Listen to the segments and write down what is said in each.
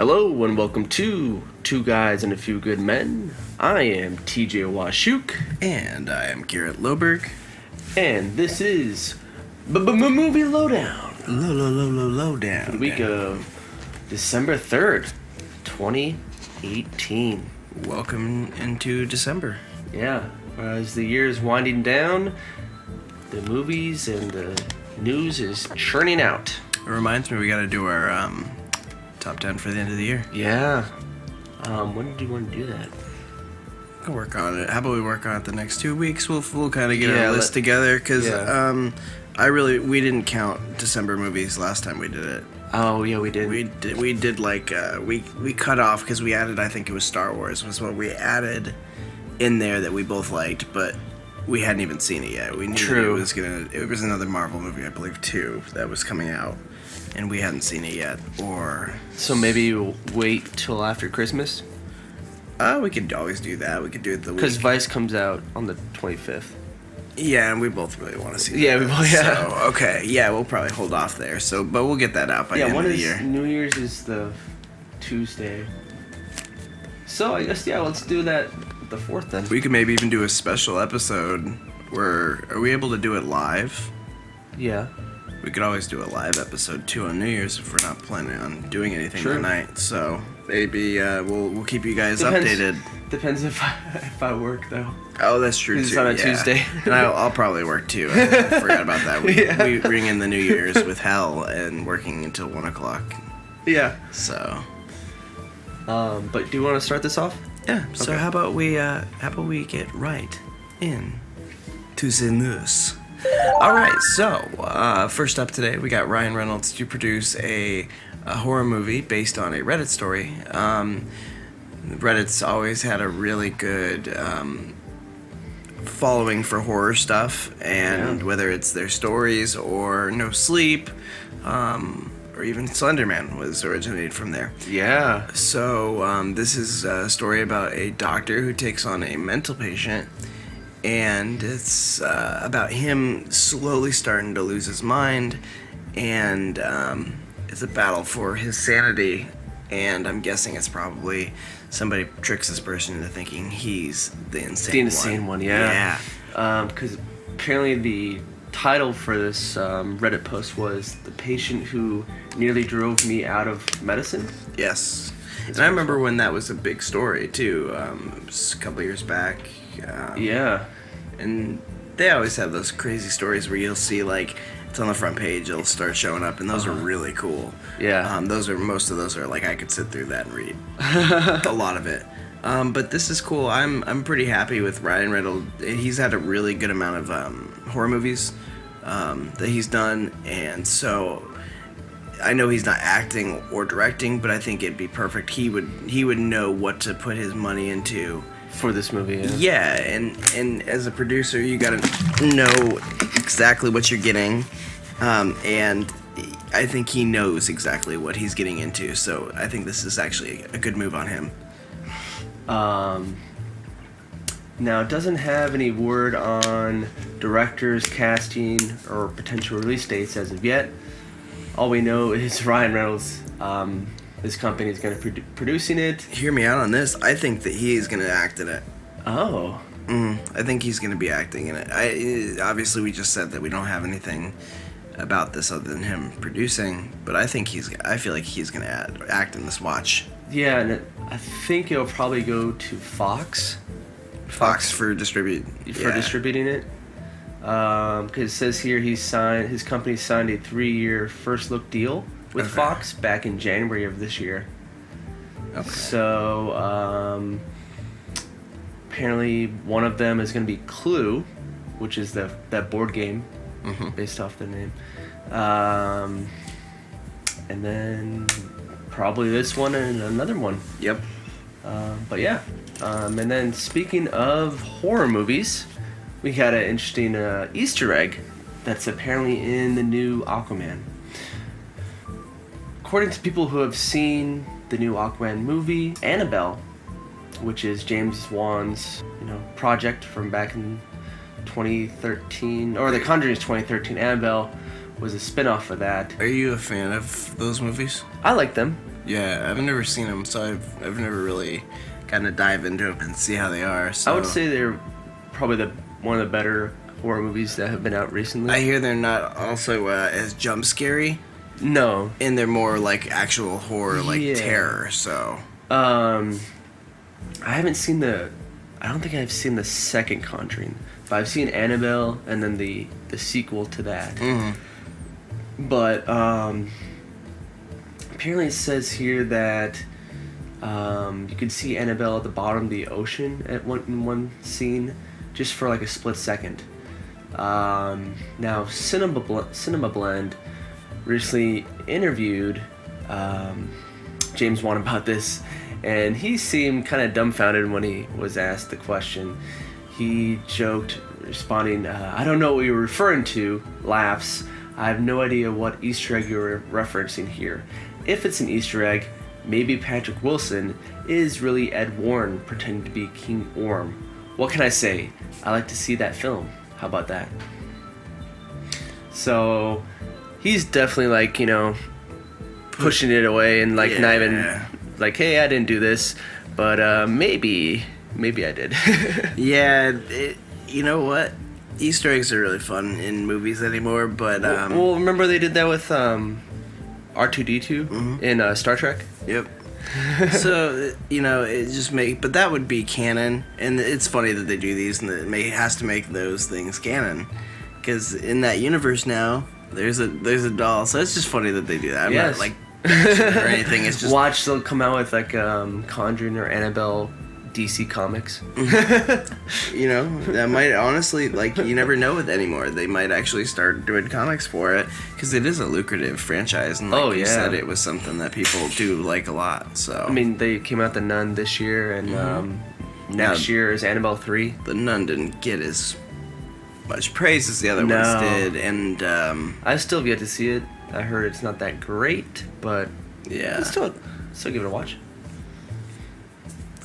Hello and welcome to Two Guys and a Few Good Men. I am TJ Washuk. And I am Garrett Loberg. And this is Movie Lowdown. Lowdown. For the week of December 3rd, 2018. Welcome into December. Yeah, as the year is winding down, the movies and the news is churning out. It reminds me we gotta do our top 10 for the end of the year. Yeah. When do you want to do that? We'll work on it. How about we work on it the next 2 weeks? We'll kind of get our list together because we didn't count December movies last time we did it. Oh yeah, we did. We did like we cut off because we added, I think it was Star Wars was what we added in there that we both liked, but we hadn't even seen it yet. We knew it was another Marvel movie, I believe, too, that was coming out, and we hadn't seen it yet. So maybe we'll wait till after Christmas. We could always do that. We could do it the week. Because Vice comes out on the 25th. Yeah, and we both really want to see that. Yeah, we both. Yeah. So, okay. Yeah, we'll probably hold off there. But we'll get that out by the end of the year. New Year's is the Tuesday. So I guess let's do that the 4th then. We could maybe even do a special episode where are we able to do it live? Yeah. We could always do a live episode too on New Year's if we're not planning on doing anything tonight. So maybe we'll keep you guys updated. Depends if I work though. Oh, that's true too. It's on a Tuesday. And I'll probably work too. I forgot about that. We ring in the New Year's with hell and working until 1:00. Yeah. So. But do you want to start this off? Yeah. So how about we get right in to the news. All right, so first up today, we got Ryan Reynolds to produce a horror movie based on a Reddit story. Reddit's always had a really good following for horror stuff, and whether it's their stories or No Sleep, or even Slenderman was originated from there. Yeah. So this is a story about a doctor who takes on a mental patient, and it's about him slowly starting to lose his mind, and it's a battle for his sanity, and I'm guessing it's probably somebody tricks this person into thinking he's the insane one. Yeah. Because apparently the title for this Reddit post was "The Patient Who Nearly Drove Me Out of Medicine." Yes. And I remember when that was a big story, too. It was a couple years back. Yeah. And they always have those crazy stories where you'll see, like, it's on the front page, it'll start showing up, and those are really cool. Yeah. Most of those are, like, I could sit through that and read. A lot of it. But this is cool. I'm pretty happy with Ryan Reynolds. He's had a really good amount of horror movies that he's done, and so I know he's not acting or directing, but I think it'd be perfect. He would know what to put his money into for this movie. Yeah, and as a producer, you gotta know exactly what you're getting, and I think he knows exactly what he's getting into. So I think this is actually a good move on him. Now, it doesn't have any word on directors, casting, or potential release dates as of yet. All we know is Ryan Reynolds, his company is going to be producing it. Hear me out on this. I think that he is going to act in it. Oh. I think he's going to be acting in it. Obviously, we just said that we don't have anything about this other than him producing, but I feel like he's going to act in this watch. Yeah, and I think it'll probably go to Fox. Fox for distributing it. Because it says here his company signed a 3-year first look deal with Fox back in January of this year. Okay. So apparently one of them is going to be Clue, which is that board game based off their name, and then probably this one and another one. Yep. But yeah, and then speaking of horror movies, we got an interesting Easter egg that's apparently in the new Aquaman. According to people who have seen the new Aquaman movie, Annebelle, which is James Wan's project from back in 2013, or The Conjuring's 2013, Annebelle was a spin-off of that. Are you a fan of those movies? I like them. Yeah, I've never seen them, so I've never really gotten to dive into them and see how they are. So I would say they're probably one of the better horror movies that have been out recently. I hear they're not also as jump scary, No. and they're more like actual horror, like Yeah. terror. So I haven't seen I don't think I've seen the second Conjuring, but I've seen Annebelle and then the sequel to that. But apparently it says here that you can see Annebelle at the bottom of the ocean in one scene, just for like a split second. Now Cinema Blend recently interviewed James Wan about this, and he seemed kind of dumbfounded when he was asked the question. He joked, responding, "I don't know what you're referring to," laughs. "I have no idea what Easter egg you're referencing here. If it's an Easter egg, maybe Patrick Wilson is really Ed Warren pretending to be King Orm. What can I say? I like to see that film. How about that?" So he's definitely like, pushing it away and like not even like, "Hey, I didn't do this, but maybe I did." Yeah, you know what? Easter eggs are really fun in movies anymore, but well, remember they did that with R2D2 in Star Trek? Yep. So it just but that would be canon, and it's funny that they do these, and it has to make those things canon, because in that universe now there's a doll. So it's just funny that they do that. I'm not like bashing or anything. It's just watch they'll come out with like Conjuring or Annabelle DC Comics. That might honestly, like, you never know it anymore. They might actually start doing comics for it, because it is a lucrative franchise, and like you said, it was something that people do like a lot. So I mean, they came out The Nun this year, and next year is Annabelle 3. The Nun didn't get as much praise as the other ones did, and I still have yet to see it. I heard it's not that great, but yeah, still give it a watch.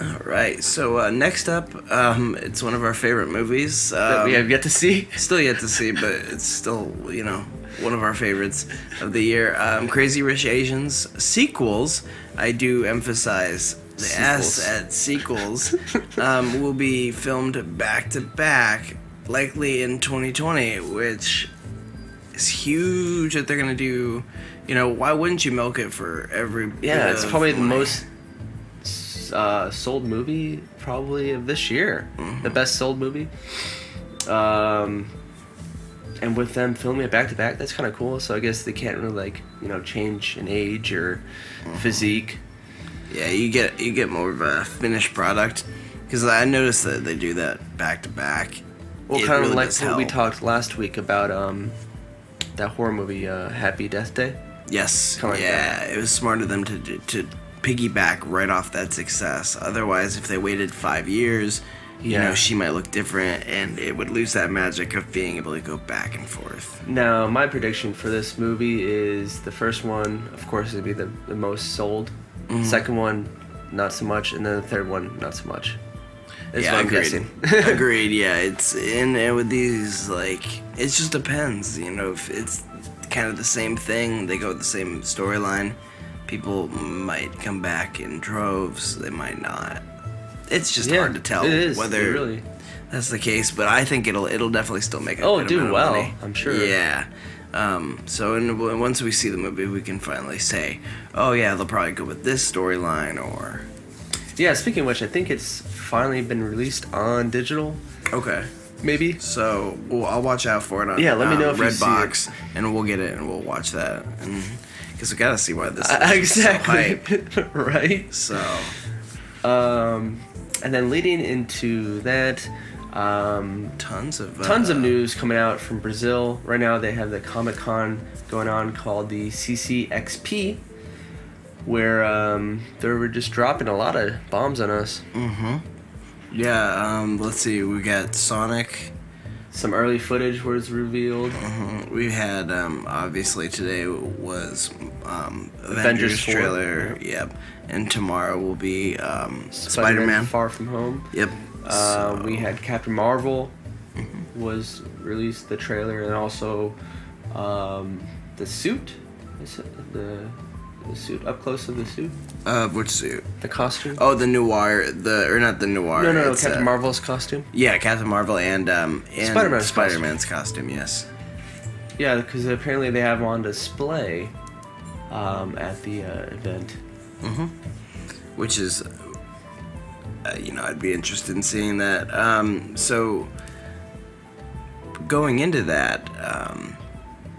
All right, so next up, it's one of our favorite movies that we have yet to see. Still yet to see, but it's still, one of our favorites of the year. Crazy Rich Asians sequels. I do emphasize the Sequels. S at sequels. Will be filmed back to back, likely in 2020, which is huge that they're gonna do. Why wouldn't you milk it for every? Yeah, it's probably the most sold movie probably of this year. The best sold movie. And with them filming it back to back, that's kind of cool. So I guess they can't really change an age or physique. Yeah, you get more of a finished product, because I noticed that they do that back to back. Well, kind of like what we talked last week about that horror movie Happy Death Day. Yes. Kinda like that. It was smart of them to piggyback right off that success. Otherwise, if they waited 5 years, she might look different, and it would lose that magic of being able to go back and forth. Now, my prediction for this movie is the first one, of course, would be the most sold. Second one, not so much, and then the third one, not so much. Is what I'm guessing. Agreed. Yeah, it's and with these, like, it just depends. If it's kind of the same thing, they go with the same storyline. People might come back in droves. They might not. It's just hard to tell whether that's the case. But I think it'll definitely still make a good amount of money. I'm sure. Yeah. So once we see the movie, we can finally say, oh yeah, they'll probably go with this storyline or. Yeah. Speaking of which, I think it's finally been released on digital. Okay. Maybe. So I'll watch out for it on let me know if you see Redbox, and we'll get it and we'll watch that. And because we gotta see why this is exactly so hype. right. So, and then leading into that, tons of news coming out from Brazil right now. They have the Comic-Con going on called the CCXP, where they were just dropping a lot of bombs on us. Yeah. Let's see. We got Sonic. Some early footage was revealed. We had, obviously today was Avengers trailer. Yep. And tomorrow will be Spider-Man Far From Home. Yep. We had Captain Marvel was released, the trailer, and also the suit. The The suit. Up close of the suit. Which suit? The costume. Oh, the Noir. Or not the Noir. No. It's, Captain Marvel's costume. Yeah, Captain Marvel and Spider-Man's costume. Yes. Yeah, because apparently they have on display at the event. Mm-hmm. Which is, I'd be interested in seeing that. So, going into that,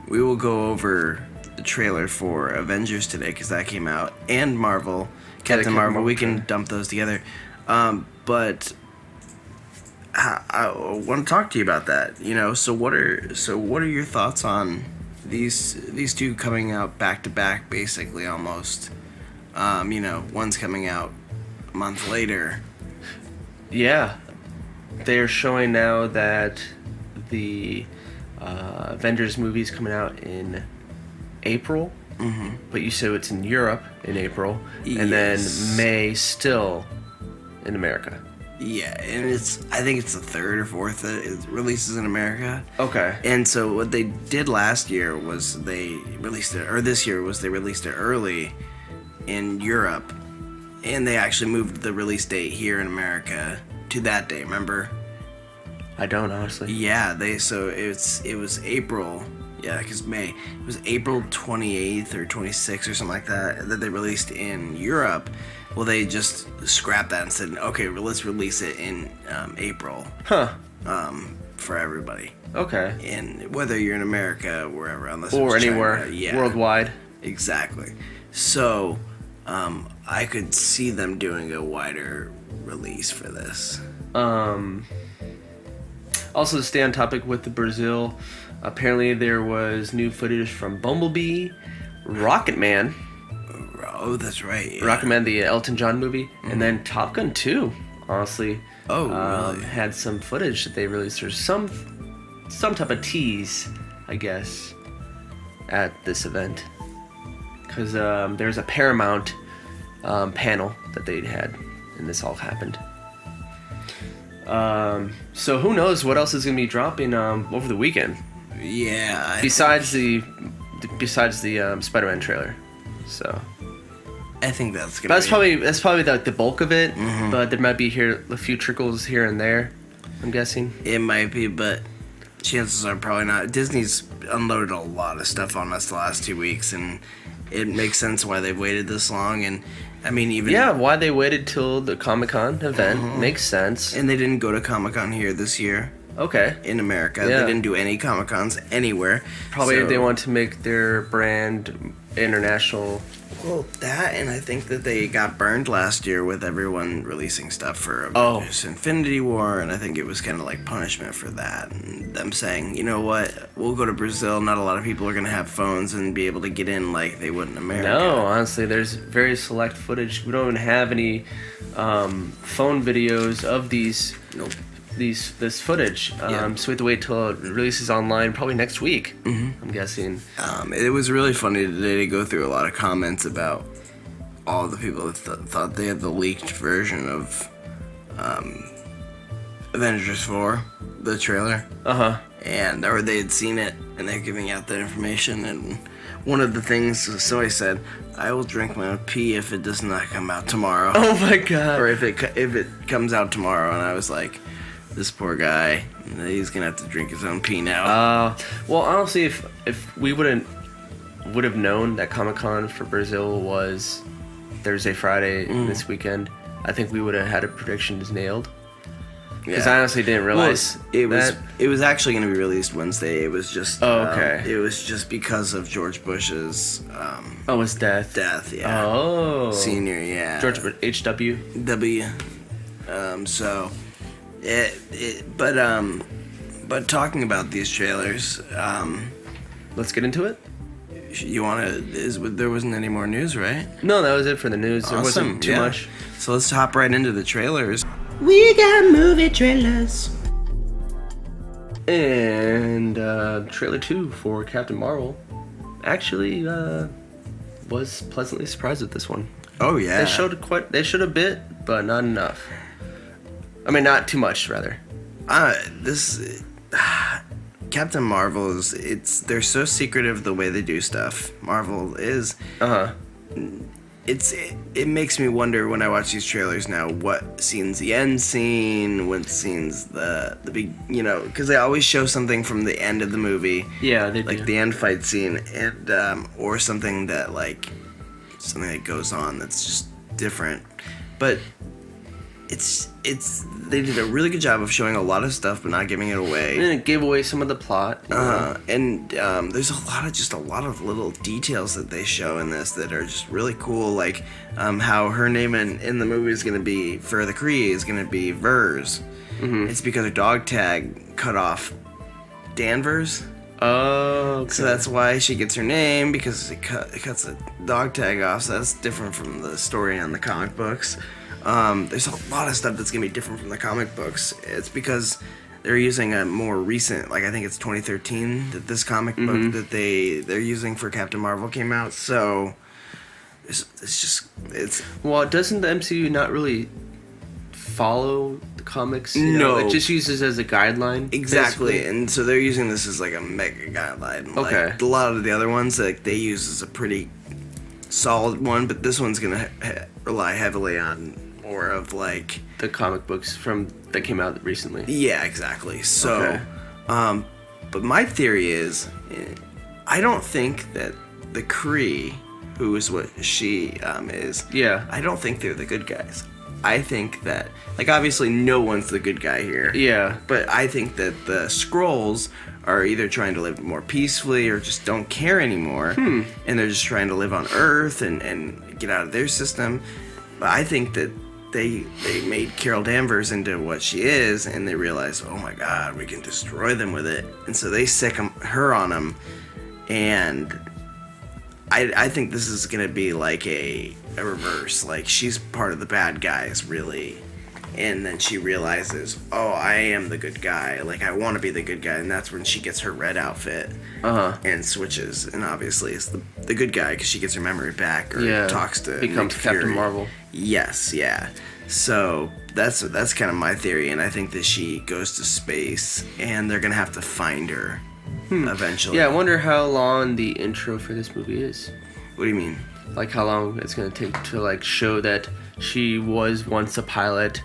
we will go over the trailer for Avengers today because that came out, and Captain Marvel. We can dump those together. But I want to talk to you about that. So what are your thoughts on these two coming out back to back, basically almost? One's coming out a month later. Yeah, they're showing now that the Avengers movie's coming out in April, but you said it's in Europe in April, and then May still in America. Yeah, and I think it's the third or fourth that it releases in America. Okay. And so what they did last year was they released it, or this year was they released it early in Europe, and they actually moved the release date here in America to that day. Remember? I don't honestly. Yeah, it was April. Yeah, because May. It was April 28th or 26th or something like that they released in Europe. Well, they just scrapped that and said, okay, well, let's release it in April. Huh. For everybody. Okay. And whether you're in America, wherever, unless or it's anywhere, China, yeah. Worldwide. Exactly. So, I could see them doing a wider release for this. Also, to stay on topic with the Brazil, apparently there was new footage from Bumblebee, Rocket Man. Oh, that's right. Yeah. Rocket Man, the Elton John movie, and then Top Gun 2, honestly. Oh, really? Had some footage that they released. There's some type of tease, I guess, at this event. Because there's a Paramount panel that they'd had, and this all happened. So who knows what else is going to be dropping over the weekend? Yeah. Besides the Spider-Man trailer, so I think that's probably the bulk of it. But there might be a few trickles here and there. I'm guessing it might be, but chances are probably not. Disney's unloaded a lot of stuff on us the last 2 weeks, and it makes sense why they've waited this long. And I mean, why they waited till the Comic-Con event makes sense. And they didn't go to Comic-Con here this year. Okay. In America, they didn't do any Comic-Cons anywhere. Probably they want to make their brand international. Well, that, and I think that they got burned last year with everyone releasing stuff for Avengers Infinity War, and I think it was kind of like punishment for that, and them saying, you know what, we'll go to Brazil, not a lot of people are going to have phones and be able to get in like they would in America. No, honestly, there's very select footage. We don't even have any phone videos of these. Nope. This footage, so we have to wait till it releases online probably next week. I'm guessing. It was really funny today to go through a lot of comments about all the people that thought they had the leaked version of Avengers 4, the trailer. Or they had seen it and they're giving out that information. And one of the things, somebody said, "I will drink my own pee if it does not come out tomorrow." Oh my god! Or if it comes out tomorrow, and I was like, this poor guy, he's gonna have to drink his own pee now. Well, honestly, if we would have known that Comic-Con for Brazil was Thursday, Friday this weekend, I think we would have had a predictions nailed. Because I honestly didn't realize it was actually going to be released Wednesday. It was just it was just because of George Bush's his death. Death, yeah. Oh, senior, yeah. George H.W. W. But talking about these trailers, let's get into it. You there wasn't any more news, right? No, that was it for the news. Awesome. There wasn't too much. So let's hop right into the trailers. We got movie trailers. And trailer 2 for Captain Marvel actually was pleasantly surprised with this one. Oh yeah. They showed a bit, but not enough. I mean, not too much, rather. Captain Marvel they're so secretive the way they do stuff. Marvel is. it makes me wonder when I watch these trailers now what scene's the end scene, what scene's the big, because they always show something from the end of the movie. Yeah, they like do. the end fight scene, and or something that goes on that's just different. But it's they did a really good job of showing a lot of stuff but not giving it away. And it gave away some of the plot. And there's a lot of little details that they show in this that are just really cool, like how her name in the movie is going to be, for the Kree, is going to be Vers. Mm-hmm. It's because her dog tag cut off Danvers. Oh, okay. So that's why she gets her name, because it cuts the dog tag off. So that's different from the story on the comic books. There's a lot of stuff that's gonna be different from the comic books. It's because they're using a more recent, I think it's 2013 that this comic book that they're using for Captain Marvel came out. So it's Well, doesn't the MCU not really follow the comics? No. It just uses as a guideline. exactly, basically? and so they're using this as like a mega guideline. Okay. Like, a lot of the other ones that they use as a pretty solid one, but this one's gonna rely heavily on more of like The comic books that came out recently. Yeah, exactly. So, Okay. but my theory is, I don't think that the Kree, who is what she is, Yeah. I don't think they're the good guys. I think that, obviously no one's the good guy here. Yeah. But I think that the Skrulls are either trying to live more peacefully or just don't care anymore. And they're just trying to live on Earth and get out of their system. But I think that they made Carol Danvers into what she is, and they realized, oh my God, we can destroy them with it. And so they sick her on them. And I think this is going to be like a reverse. Like, she's part of the bad guys, really. And then she realizes, oh, I am the good guy. Like, I want to be the good guy. And that's when she gets her red outfit and switches. And obviously it's the good guy because she gets her memory back or talks to becomes Nick Captain Fury. Marvel. Yes, yeah. So that's kind of my theory. And I think that she goes to space and they're going to have to find her eventually. Yeah, I wonder how long the intro for this movie is. What do you mean? Like, how long it's going to take to, show that she was once a pilot,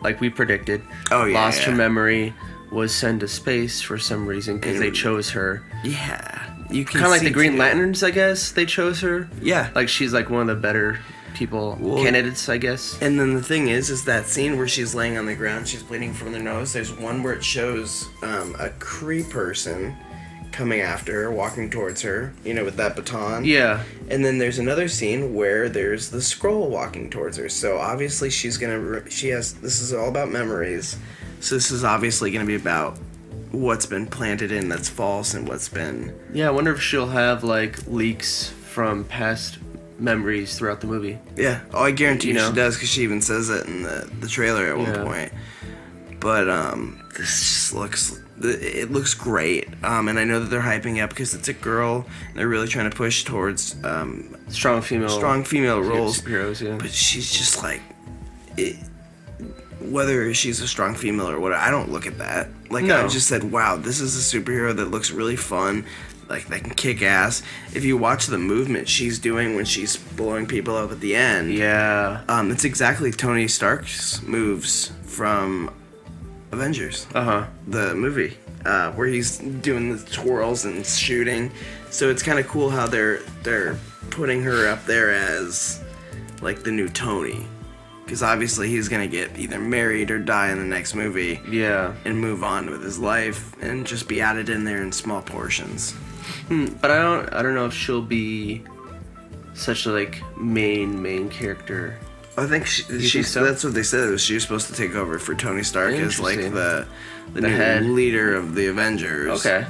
like we predicted. Oh, yeah. Lost her memory, was sent to space for some reason because they chose her. Yeah. You can Kind of like see the Green too. Lanterns, I guess, they chose her. Yeah. Like, she's like one of the better candidates, I guess. And then the thing is that scene where she's laying on the ground, she's bleeding from the nose. There's one where it shows a Kree person coming after her, walking towards her, with that baton. Yeah. And then there's another scene where there's the Skrull walking towards her. So obviously this is all about memories. So this is obviously gonna be about what's been planted in that's false and what's been... Yeah, I wonder if she'll have, leaks from past memories throughout the movie. Yeah. Oh, I guarantee you she does, because she even says it in the trailer at one point. But, this just looks great. And I know that they're hyping up because it's a girl, and they're really trying to push towards, Strong female roles. Superheroes, yeah. But she's just whether she's a strong female or what, I don't look at that. No. I just said, wow, this is a superhero that looks really fun. That can kick ass. If you watch the movement she's doing when she's blowing people up at the end. Yeah. It's exactly Tony Stark's moves from Avengers. The movie. Where he's doing the twirls and shooting. So it's kind of cool how they're putting her up there as the new Tony. Because obviously he's going to get either married or die in the next movie. Yeah. And move on with his life and just be added in there in small portions. But I don't know if she'll be such a main character. I think think so? That's what they said. She was supposed to take over for Tony Stark as the new head leader of the Avengers. Okay.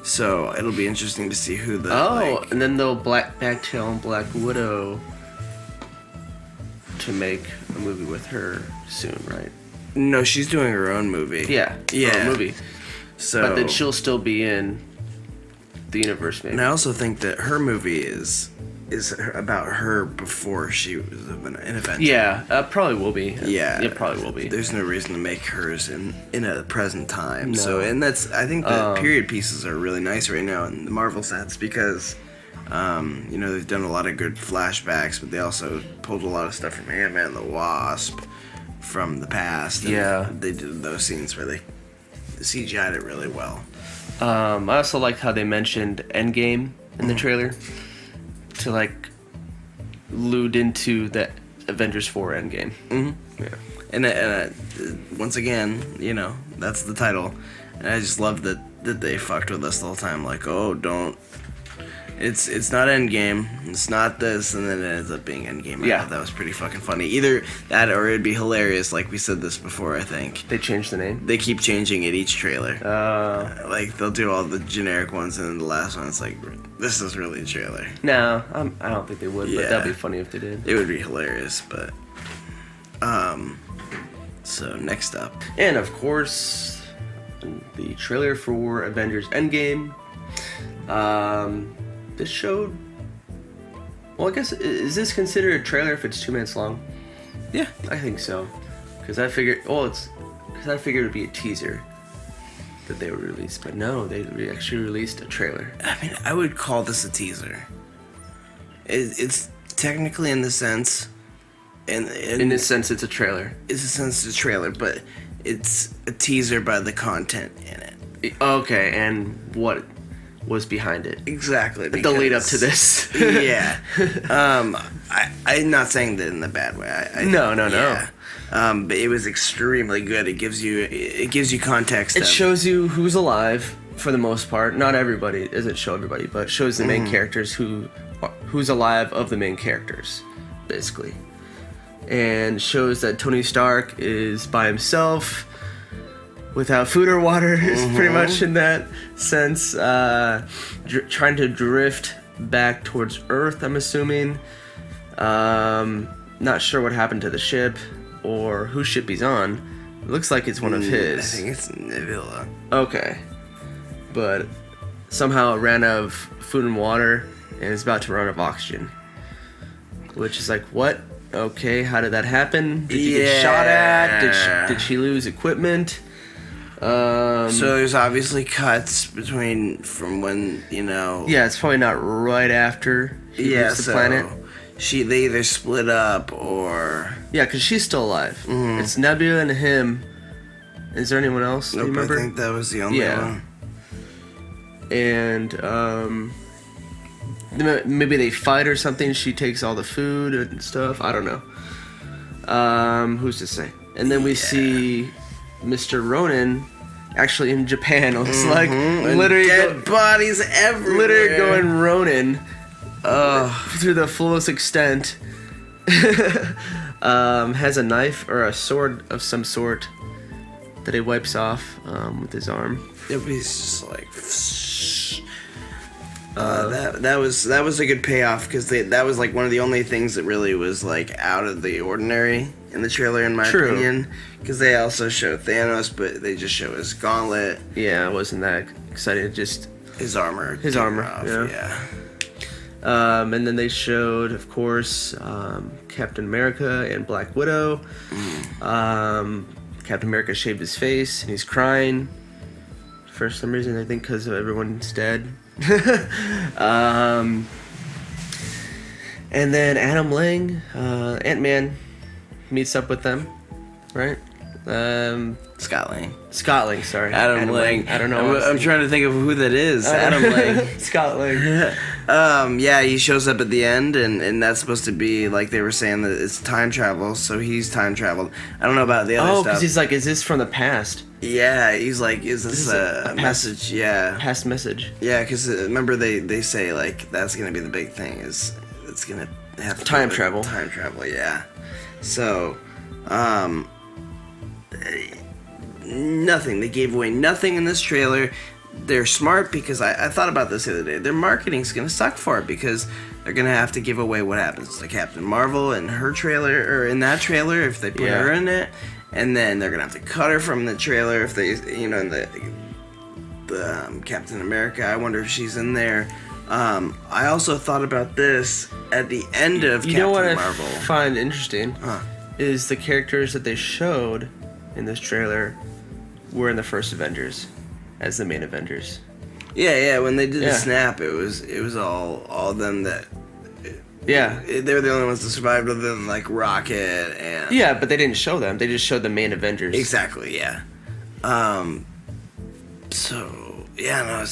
So it'll be interesting to see who the and then they'll backtail on Black Widow to make a movie with her soon, right? No, she's doing her own movie. Yeah. Her own movie. So, but then she'll still be in the universe, maybe. And I also think that her movie is about her before she was an Avenger. Yeah, probably will be. Yeah, it probably will be. There's no reason to make hers in a present time. No. So, and I think the period pieces are really nice right now in the Marvel sets because They've done a lot of good flashbacks, but they also pulled a lot of stuff from Ant-Man and the Wasp from the past. Yeah. They did those scenes where they CGI'd it really well. I also like how they mentioned Endgame in the trailer to like allude into the Avengers 4 Endgame. Mm-hmm. Yeah. And once again, that's the title. And I just love that they fucked with us the whole time. Like, oh, don't. It's not Endgame. It's not this, and then it ends up being Endgame. I thought that was pretty fucking funny. Either that or it'd be hilarious. Like we said this before, I think. They changed the name? They keep changing it each trailer. Like they'll do all the generic ones, and then the last one, it's like, this is really a trailer. No, I don't think they would. But that'd be funny if they did. It would be hilarious, but. So next up, and of course, the trailer for Avengers Endgame. This showed. Well, I guess is this considered a trailer if it's 2 minutes long? Yeah, I think so. Because I figured, it'd be a teaser that they would release, but no, they actually released a trailer. I mean, I would call this a teaser. It's technically in the sense. In this sense, it's a trailer. It's a trailer, but it's a teaser by the content in it. Okay, and what was behind it? Exactly. The lead up to this. Yeah. I'm not saying that in a bad way. No. Yeah. But it was extremely good. It gives you context. It shows you who's alive for the most part. Not everybody. It doesn't show everybody, but it shows the main characters who's alive of the main characters, basically. And shows that Tony Stark is by himself, without food or water, is pretty much in that sense. Trying to drift back towards Earth, I'm assuming. Not sure what happened to the ship or whose ship he's on. It looks like it's one of his. I think it's Nebula. Okay. But somehow it ran out of food and water and is about to run out of oxygen. Which is like, what? Okay, how did that happen? Did you get shot at? Did she lose equipment? So there's obviously cuts from when, Yeah, it's probably not right after she leaves the planet. They either split up or... Yeah, because she's still alive. It's Nebula and him. Is there anyone else? Nope, do you remember? I think that was the only one. And, maybe they fight or something. She takes all the food and stuff. I don't know. Who's to say? And then we see Mr. Ronan actually in Japan. It looks like literally dead bodies everywhere. Literally going Ronin through the fullest extent. Has a knife or a sword of some sort that he wipes off with his arm. He's just like. That was a good payoff because that was like one of the only things that really was like out of the ordinary in the trailer, in my opinion. Because they also show Thanos, but they just show his gauntlet. Yeah, it wasn't that exciting. Just his armor. Off, yeah. And then they showed, of course, Captain America and Black Widow. Captain America shaved his face and he's crying for some reason. I think because everyone's dead. And then Adam Lang, Ant-Man, meets up with them, right? Scott Lang. Sorry. Adam Lang. I don't know. I'm trying to think of who that is. Adam Lang. Scott Lang. Yeah, he shows up at the end, and that's supposed to be, like they were saying, that it's time travel, so he's time traveled. I don't know about the other stuff. Oh, because he's like, is this from the past? Yeah, he's like, is this a message? Yeah. Past message. Yeah, because remember they say, like, that's going to be the big thing, is it's going to have time travel. Time travel, yeah. So, nothing. They gave away nothing in this trailer. They're smart because I thought about this the other day. Their marketing's going to suck for it because they're going to have to give away what happens to Captain Marvel in her trailer, or in that trailer if they put her in it. And then they're going to have to cut her from the trailer if they, in the Captain America. I wonder if she's in there. I also thought about this at the end of Captain Marvel. You know what I find interesting? Is the characters that they showed in this trailer were in the first Avengers as the main Avengers. Yeah. When they did the Yeah. snap, it was all them that. Yeah. They were the only ones that survived, other than like Rocket and. Yeah, but they didn't show them. They just showed the main Avengers. Exactly. Yeah. So yeah, no,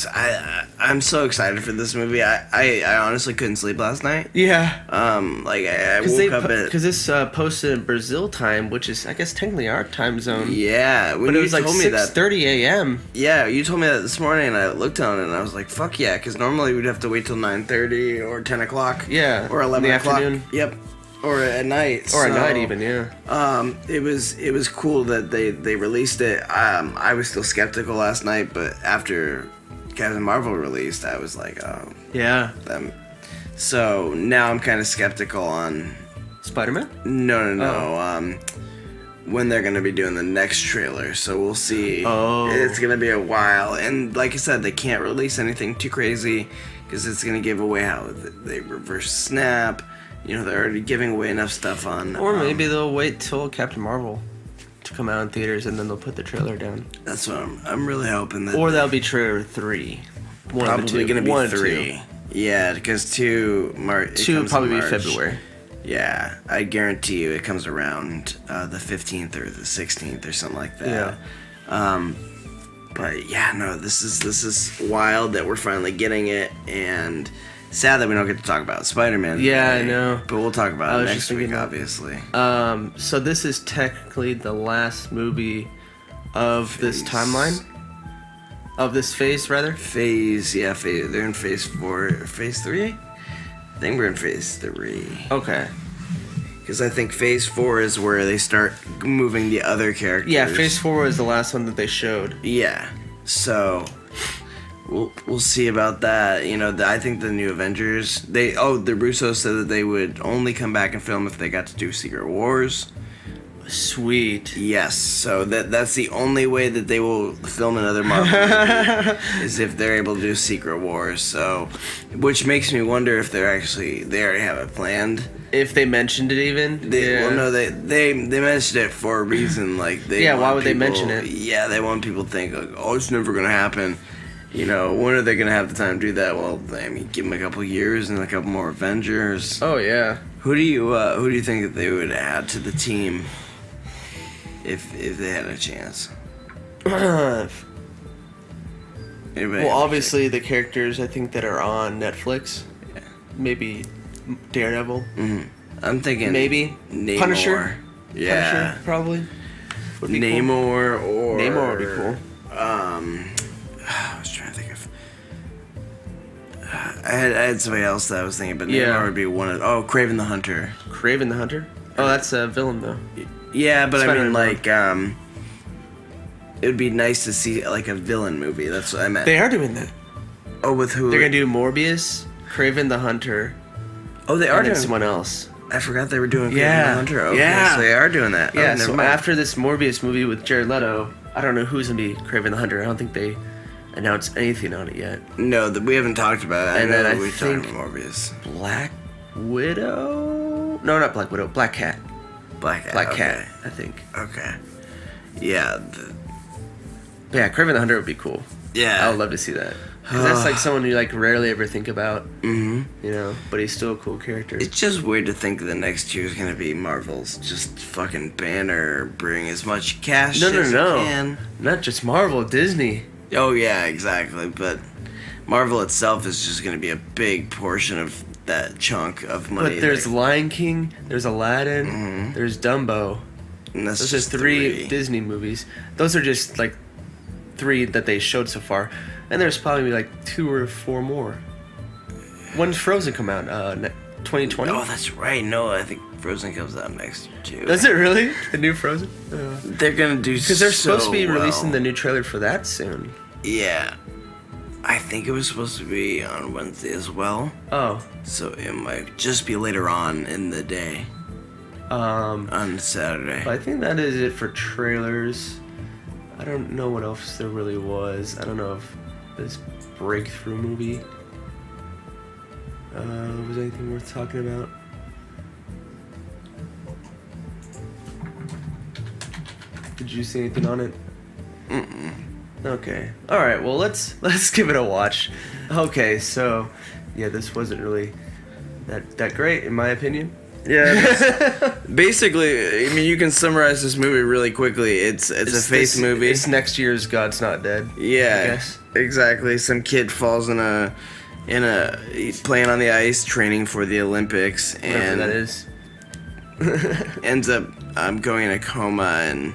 I'm so excited for this movie. I honestly couldn't sleep last night. Yeah. Like I woke up at. Because this posted in Brazil time, which is I guess technically our time zone. Yeah, when But it was you like told me that. 6:30 a.m. Yeah, you told me that this morning, and I looked on it, and I was like, "Fuck yeah!" Because normally we'd have to wait till 9:30 or 10 o'clock. Yeah. Or 11 in the o'clock. afternoon. Yep. Or at night. Or at So, night even, yeah. It was cool that they released it. I was still skeptical last night, but after Captain Marvel released, I was like, oh. Yeah. So now I'm kind of skeptical on. Spider-Man? No. When they're gonna be doing the next trailer, so we'll see. Oh. It's gonna be a while, and like I said, they can't release anything too crazy because it's gonna give away how they reverse snap. You know, they're already giving away enough stuff on. Or maybe they'll wait till Captain Marvel to come out in theaters and then they'll put the trailer down. That's what I'm really hoping that. Or that'll be trailer 3. One of the probably two. gonna be One of 3. Yeah, because 2 March. 2 will probably be February. Yeah, I guarantee you it comes around the 15th or the 16th or something like that. Yeah. But yeah, no, this is wild that we're finally getting it, and sad that we don't get to talk about Spider-Man. Yeah, today, I know. But we'll talk I about it was next just thinking week, that. obviously. So this is technically the last movie of this timeline? Of this phase, rather? Phase. They're in phase 4, phase 3? I think we're in phase 3. Okay. Because I think phase 4 is where they start moving the other characters. Yeah, phase 4 was the last one that they showed. Yeah. So we'll see about that. You know, I think the new Avengers. The Russos said that they would only come back and film if they got to do Secret Wars. Sweet. Yes. So that's the only way that they will film another Marvel movie is if they're able to do Secret Wars. So, which makes me wonder if they already have it planned. If they mentioned it even? Well, no, they mentioned it for a reason. Like they. Yeah, want why would they people- mention it? Yeah, they want people to think, like, oh, it's never gonna happen. You know, when are they gonna have the time to do that? Well, I mean, give them a couple years and a couple more Avengers. Oh, yeah. Who do you think that they would add to the team if they had a chance? Anybody Well, have a obviously the characters I think that are on Netflix. Yeah. Maybe Daredevil. chance? I'm thinking Maybe Namor. Punisher. Yeah. Punisher, probably. Would be cool. Namor or Namor would be cool. I was trying to think of. I had somebody else that I was thinking, but Yeah. Namor would be one of. Oh, Kraven the Hunter. Kraven the Hunter. Oh, that's a villain though. Yeah, but I mean, Spider-Man like, it would be nice to see like a villain movie. That's what I meant. They are doing that. Oh, with who? They're gonna do Morbius, Kraven the Hunter, Oh, they are and then doing. someone else. I forgot they were doing Kraven Yeah. the Hunter. Okay, Yeah. so they are doing that. Yeah, Oh, so never mind. after this Morbius movie with Jared Leto, I don't know who's gonna be Kraven the Hunter. I don't think they announced anything on it yet. No, we haven't talked about it. And then know I we think- talked about Morbius. Black Widow? No, not Black Widow. Black Cat. Black Cat. Black okay. Cat, I think. Okay. Yeah. But yeah, Kraven the Hunter would be cool. Yeah. I would love to see that. Because that's like someone you like rarely ever think about, Mm-hmm. you know, but he's still a cool character. It's just weird to think the next year is gonna be Marvel's just fucking banner, bring as much cash No, as no. it can. Not just Marvel, Disney. Oh yeah, exactly. But Marvel itself is just gonna be a big portion of that chunk of money. But there's that- Lion King, there's Aladdin, Mhm. there's Dumbo. and that's Those are just three Disney movies. Those are just like 3 that they showed so far. And there's probably like 2 or 4 more. When's Frozen come out? 2020? Oh, that's right. No, I think Frozen comes out next year too. Does it really? The new Frozen? They're gonna do Because they're so supposed to be releasing the well. new trailer for that soon. Yeah, I think it was supposed to be on Wednesday as well. Oh. So it might just be later on in the day on Saturday. But I think that is it for trailers. I don't know what else there really was. I don't know if this breakthrough movie was anything worth talking about. Did you see anything on it? Mm-mm. Okay. All right. Well, let's give it a watch. Okay. So, yeah, this wasn't really that great in my opinion. Yeah. Basically, I mean, you can summarize this movie really quickly. It's a faith movie. It's next year's God's Not Dead. Yeah. I guess. Exactly. Some kid falls in a he's playing on the ice, training for the Olympics, and Whatever that is. ends up going in a coma, and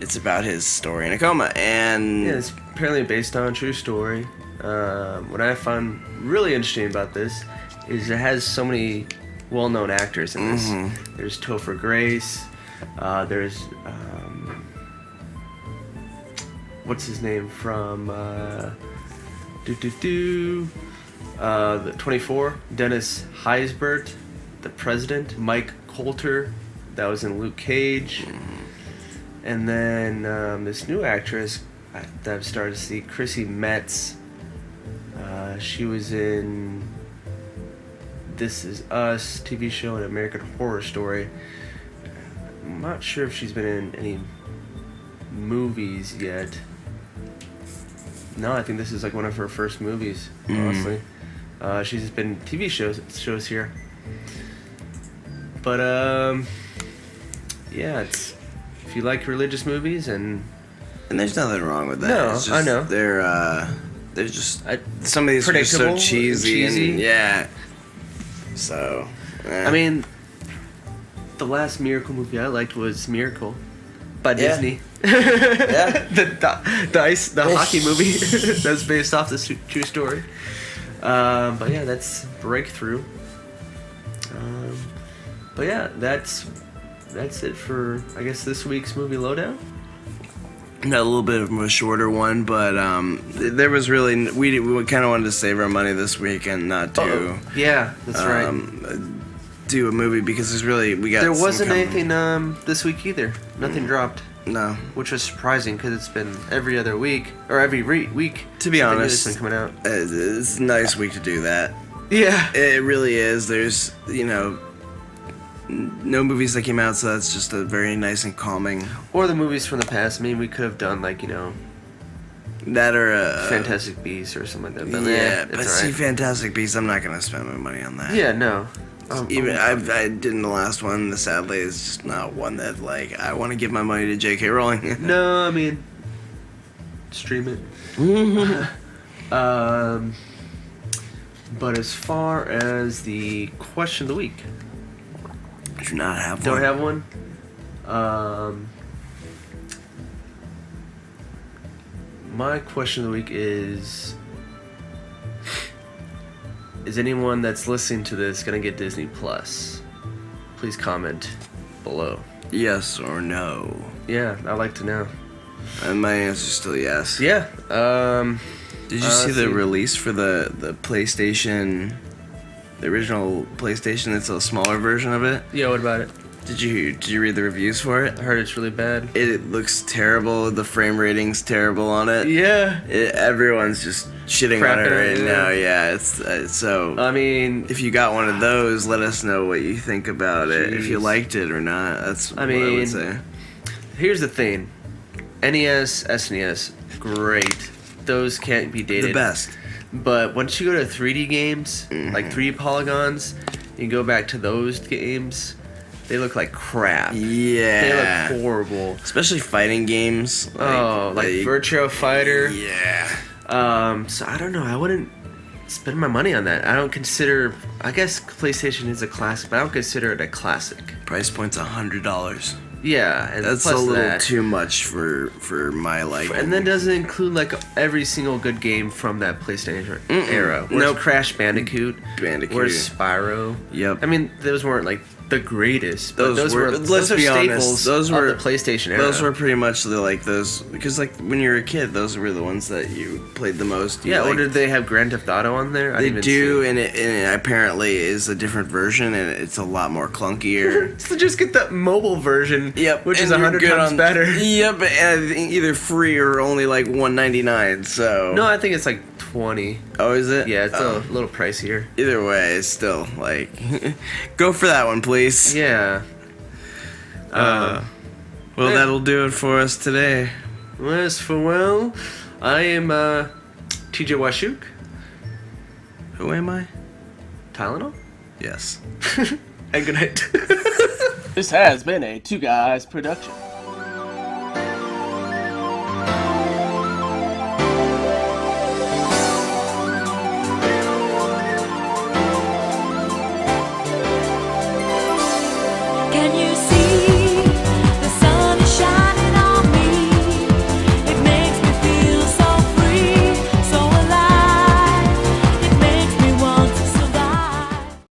it's about his story in a coma. And Yeah, it's apparently based on a true story. What I found really interesting about this is it has so many well-known actors in this. Mm-hmm. There's Topher Grace. There's what's his name from the 24. Dennis Haysbert, the president. Mike Coulter, that was in Luke Cage. And then this new actress that I've started to see, Chrissy Metz. She was in This Is Us TV show and American Horror Story. I'm not sure if she's been in any movies yet. No, I think this is like one of her first movies, honestly. She's been in TV shows here. But yeah, it's if you like religious movies and there's nothing wrong with that. No, it's just, I know. They're just some of these are just so predictable, cheesy. cheesy. And, yeah. So. I mean, the last Miracle movie I liked was Miracle by Disney. Yeah. the hockey movie that's based off this true story. But yeah, that's Breakthrough. But yeah, that's it for I guess this week's movie lowdown. Got a little bit of a shorter one, but there was really we kind of wanted to save our money this week and not do Yeah, that's right. do a movie because There wasn't anything this week either. Nothing dropped, No, which was surprising because it's been every other week or every week. to be something honest, new's been coming out. it's a nice week to do that. Yeah. It really is. There's no movies that came out, so that's just a very nice and calming. Or the movies from the past. I mean, we could have done That or Fantastic Beasts or something like that. But yeah, it's but all see, right. Fantastic Beasts, I'm not gonna spend my money on that. Yeah, no. Even I did in the last one. Sadly, it's just not one that I want to give my money to J.K. Rowling. No, I mean, stream it. But as far as the question of the week, I do not have don't one. have one. My question of the week is anyone that's listening to this gonna get Disney Plus? Please comment below. Yes or no? Yeah, I'd like to know. And my answer is still yes. Yeah. Did you see the release for the PlayStation, the original PlayStation? It's a smaller version of it. Yeah, what about it? Did you read the reviews for it? I heard it's really bad. It looks terrible. The frame rating's terrible on it. Yeah. Everyone's just shitting on it right now. Yeah, it's so. I mean, If you got one of those, let us know what you think about it. If you Jeez. liked it or not. That's what I mean, would say. here's the thing. NES, SNES, great. Those can't be dated. The best. But once you go to 3D games, like 3D polygons, you go back to those games, they look like crap. Yeah. They look horrible. Especially fighting games. Like Virtua Fighter. Yeah. So I don't know. I wouldn't spend my money on that. I don't consider. I guess PlayStation is a classic, but I don't consider it a classic. Price point's $100. Yeah, and That's plus a little that, too much for my liking. and then doesn't include like every single good game from that PlayStation era. Where's Nope. Crash Bandicoot? Bandicoot. Where's Spyro? Yep. I mean, those weren't like the greatest, but those were let's be staples honest, those were of the PlayStation era. Those were pretty much those because when you were a kid, those were the ones that you played the most. Yeah, or like, did they have Grand Theft Auto on there? I they didn't even do, see. and it apparently is a different version, and it's a lot more clunkier. So just get the mobile version. Yep, which is and you're 100 good times on- better. Yep, and I think either free or only like $1.99. So No, I think it's like 20. oh, is it? Yeah, it's a little pricier. Either way, it's still go for that one, please. Yeah. Well, that'll do it for us today. As for well, I am TJ Washuk. Who am I? Tylenol? Yes. And good night. This has been a Two Guys production.